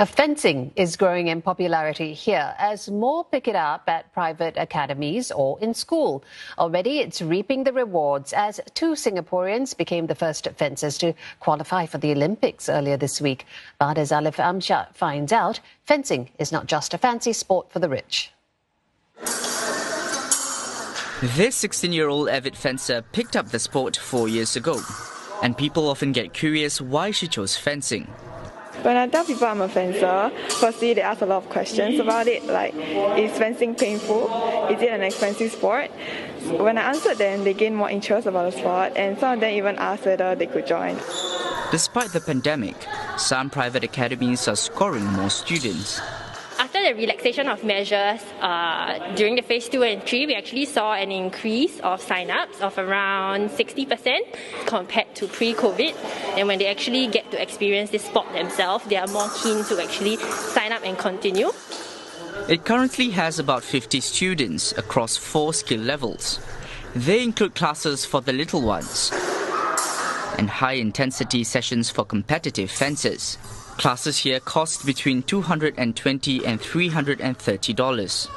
Fencing is growing in popularity here as more pick it up at private academies or in school. Already it's reaping the rewards as two Singaporeans became the first fencers to qualify for the Olympics earlier this week. But as Alif Amshad finds out, fencing is not just a fancy sport for the rich. This 16-year-old avid fencer picked up the sport 4 years ago. And people often get curious why she chose fencing. When I tell people I'm a fencer, firstly they ask a lot of questions about it, like, is fencing painful? Is it an expensive sport? When I answered them, they gained more interest about the sport, and some of them even asked whether they could join. Despite the pandemic, some private academies are scoring more students. After the relaxation of measures during the phase 2 and 3, we actually saw an increase of sign-ups of around 60% compared to pre-COVID. And when they actually get to experience this sport themselves, they are more keen to actually sign up and continue. It currently has about 50 students across 4 skill levels. They include classes for the little ones and high-intensity sessions for competitive fencers. Classes here cost between $220 and $330.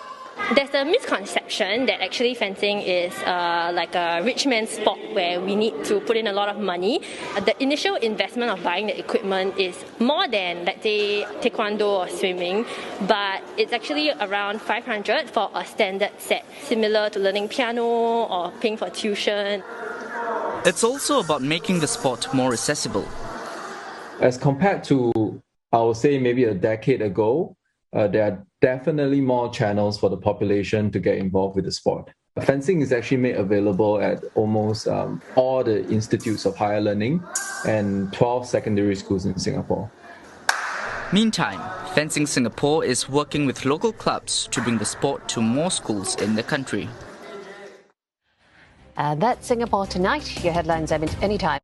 There's a misconception that actually fencing is like a rich man's sport where we need to put in a lot of money. The initial investment of buying the equipment is more than, let's say, taekwondo or swimming, but it's actually around $500 for a standard set, similar to learning piano or paying for tuition. It's also about making the sport more accessible. As compared to, I would say, maybe a decade ago, there are definitely more channels for the population to get involved with the sport. Fencing is actually made available at almost all the institutes of higher learning and 12 secondary schools in Singapore. Meantime, Fencing Singapore is working with local clubs to bring the sport to more schools in the country. That's Singapore Tonight. Your headlines anytime.